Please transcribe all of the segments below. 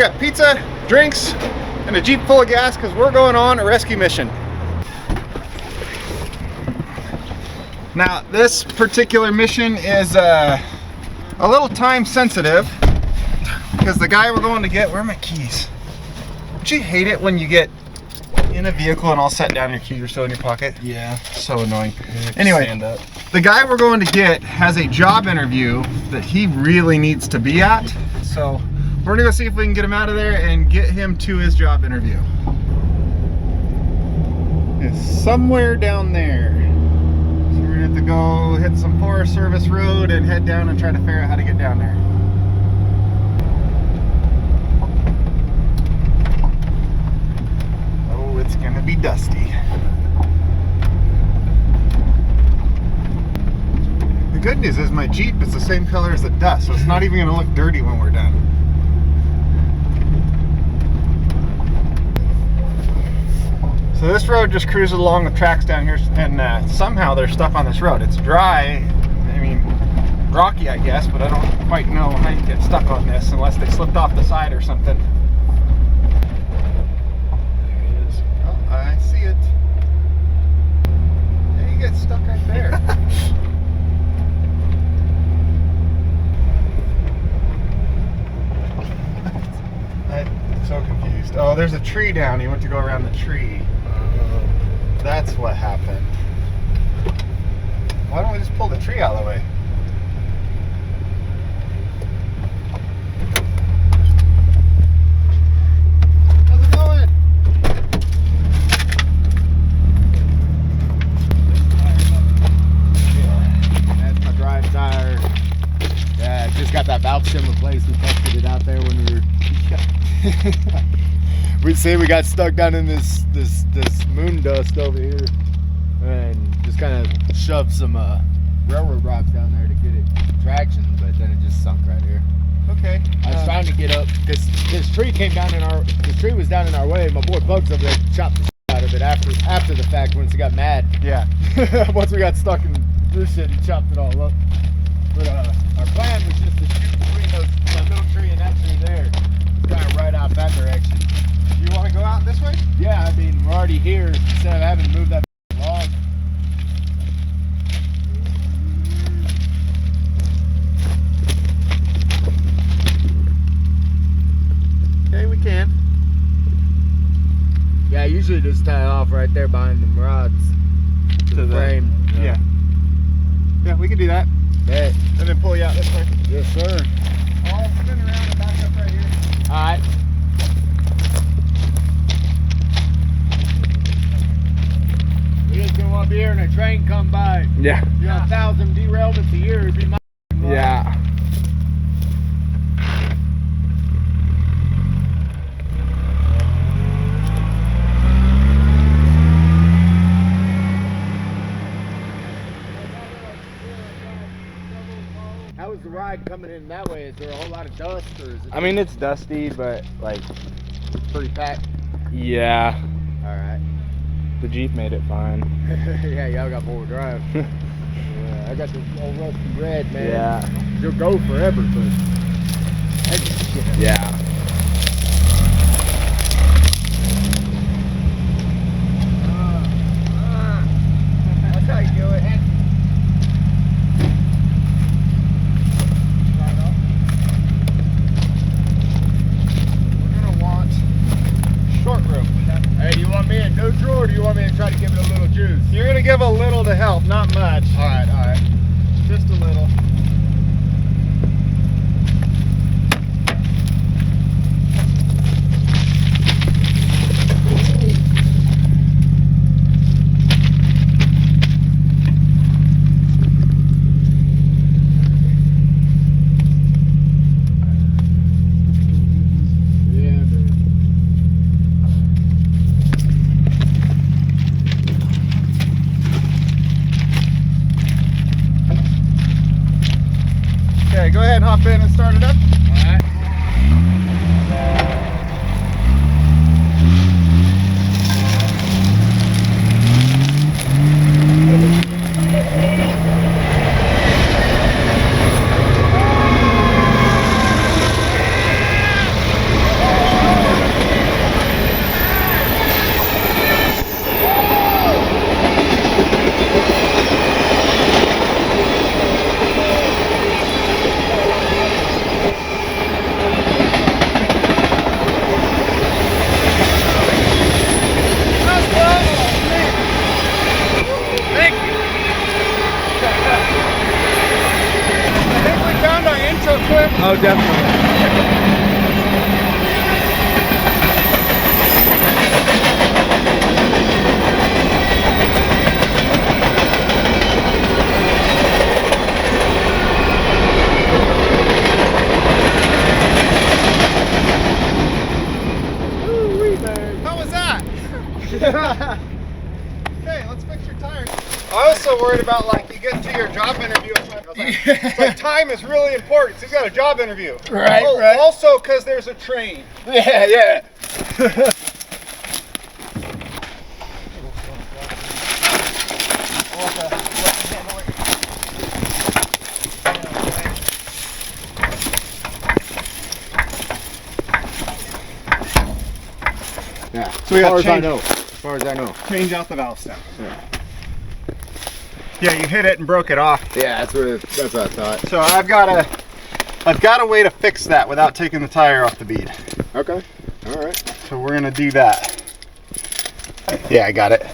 We got pizza, drinks, and a Jeep full of gas because we're going on a rescue mission. Now, this particular mission is a little time sensitive because the guy we're going to get, where are my keys? Don't you hate it when you get in a vehicle and all set down, your keys are still in your pocket? Yeah. So annoying. Anyway, the guy we're going to get has a job interview that he really needs to be at. So we're gonna go see if we can get him out of there and get him to his job interview. It's somewhere down there. So we're gonna have to go hit some Forest Service road and head down and try to figure out how to get down there. Oh, it's gonna be dusty. The good news is my Jeep is the same color as the dust, so it's not even gonna look dirty when we're done. So this road just cruises along the tracks down here, and somehow they're stuck on this road. It's dry, I mean, rocky I guess, but I don't quite know how you get stuck on this unless they slipped off the side or something. There it is. Oh, I see it. Yeah, you get stuck right there. I'm so confused. Oh, there's a tree down. He went to go around the tree. That's what happened. Why don't we just pull the tree out of the way? How's it going? Yeah, that's my drive tire. Yeah, I just got that valve stem replaced. We tested it out there when we were. We say we got stuck down in this moon dust over here, and just kind of shoved some railroad rocks down there to get it traction, but then it just sunk right here. Okay. I was trying to get up because this tree came down in our. The tree was down in our way. My boy Bugs over there chopped the shit out of it after the fact once he got mad. Yeah. Once we got stuck in this shit, he chopped it all up. But our plan was just to shoot between that little tree and that tree there. Kind of right out that direction. You want to go out this way? Yeah, I mean, we're already here. Instead of having to move that log. Okay, we can. Yeah, I usually just tie it off right there behind them rods to the frame. Yeah. Yeah, we can do that. Yeah. And then pull you out this way. Yes, sir. I'll spin around and back up right here. Alright. We just don't want to be here and a train come by. Yeah. You know, 1,000 derailments a year would be my life. Yeah. How is the ride coming in that way? Is there a whole lot of dust, or is it? I mean, it's dusty, but like, pretty packed. yeah, All right. the Jeep made it fine. Yeah, y'all got four-wheel drive. Yeah, I got this old rusty red, man. Yeah. You'll go forever, but Yeah. that's how you do it. We're going to want short rope. Hey, do you want me in neutral, or do you want me to try to give it a little juice? You're going to give a little to help, not much. All right. Just a little. Okay, go ahead and hop in and start it up. Alright. Oh, definitely. How was that? Okay, let's fix your tires. I was so worried about like you get to your job interview. It's like time is really important. So you got a job interview. Right, Oh, right. Also, because there's a train. Yeah, yeah. Yeah. So we got as far as I change- know. As far as I know. Change out the valve stem. Yeah. Yeah, you hit it and broke it off. Yeah, that's what I thought. So I've got a way to fix that without taking the tire off the bead. Okay. All right. So we're gonna do that. Yeah, I got it.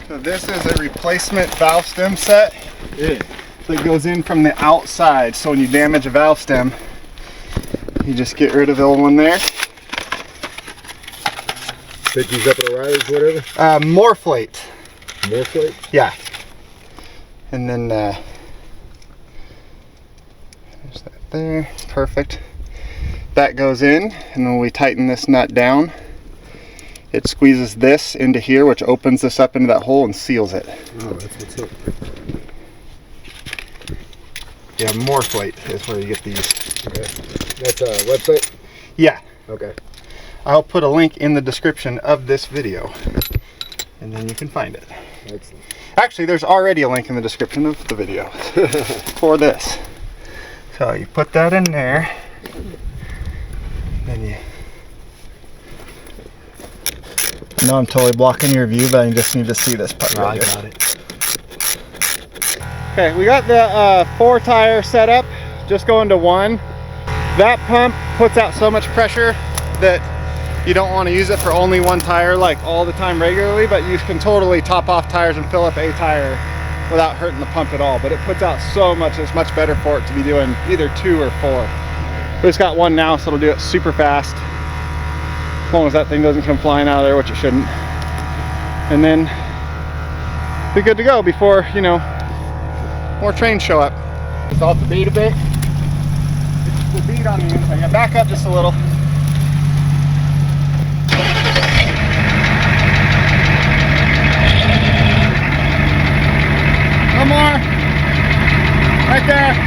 So this is a replacement valve stem set. Yeah. That goes in from the outside. So when you damage a valve stem, you just get rid of the old one there. Pick these up at O'Reilly's, whatever. Morrflate. Morrflate? Yeah. And then there's that there. Perfect. That goes in, and when we tighten this nut down, it squeezes this into here, which opens this up into that hole and seals it. Oh, that's what's up. Yeah, Morrflate is where you get these. Okay. That's a website? Yeah. Okay. I'll put a link in the description of this video, and then you can find it. Excellent. Actually, there's already a link in the description of the video for this. So you put that in there, then you... I know I'm totally blocking your view, but I just need to see this part. Oh, I right here. got it. Okay, we got the 4 tire set up, just going to 1. That pump puts out so much pressure that you don't want to use it for only 1 tire like all the time regularly, but you can totally top off tires and fill up a tire without hurting the pump at all. But it puts out so much, it's much better for it to be doing either 2 or 4. We just got 1 now, so it'll do it super fast. As long as that thing doesn't come flying out of there, which it shouldn't. And then be good to go before, you know, more trains show up. It's off the bead a bit. It's the bead on the inside. Yeah, back up just a little. No more. Right there.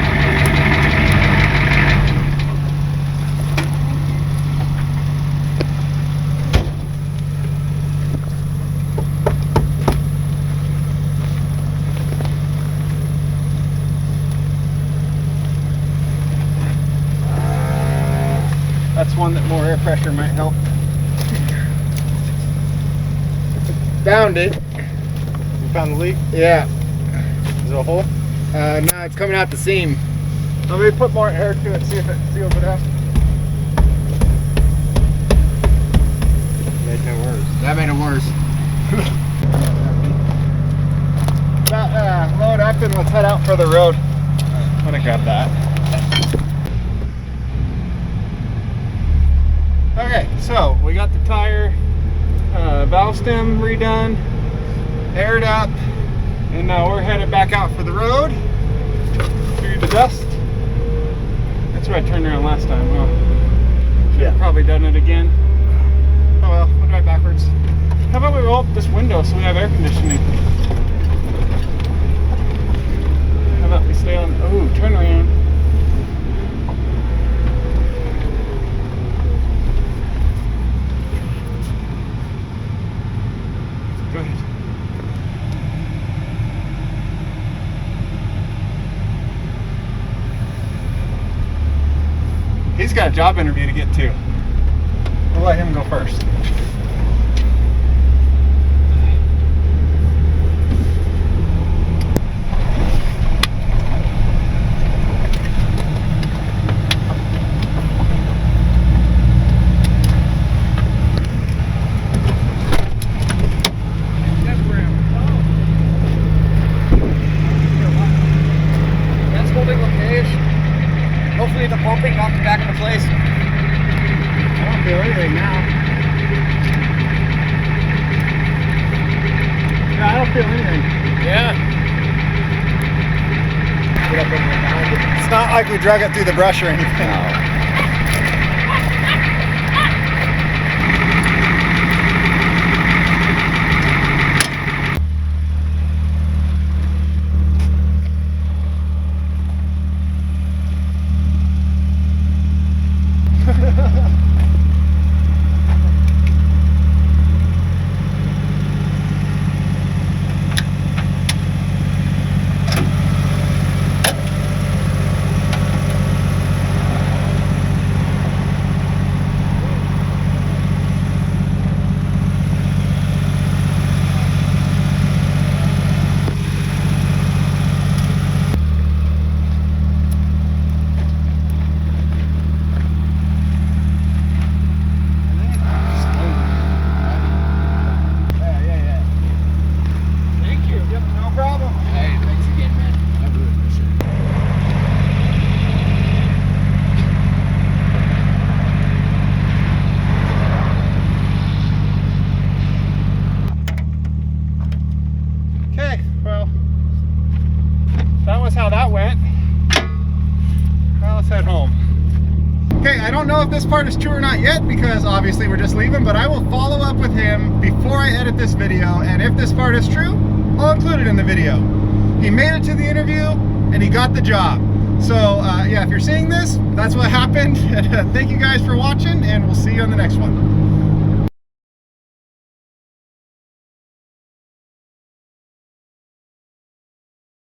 That's one that more air pressure might help. Found it. You found the leak? Yeah. Is it a hole? No, it's coming out the seam. Let me put more air to it, see if it seals it up. Made it worse. That made it worse. Load up and let's head out for the road. I'm gonna grab that. Okay, so we got the tire valve stem redone, aired up, and now we're headed back out for the road through the dust. That's where I turned around last time. Well, should have probably done it again. Oh well, we'll drive backwards. How about we roll up this window so we have air conditioning? How about we stay on? Oh, turn around. Go ahead. He's got a job interview to get to. We'll let him go first. pumping, got back into place? I don't feel anything now. Yeah, I don't feel anything. Yeah. It's not like we drug it through the brush or anything. No. How that went. Now let's head home. Okay, I don't know if this part is true or not yet because obviously we're just leaving, but I will follow up with him before I edit this video, and if this part is true, I'll include it in the video. He made it to the interview and he got the job. So yeah, if you're seeing this, that's what happened. And thank you guys for watching, and we'll see you on the next one.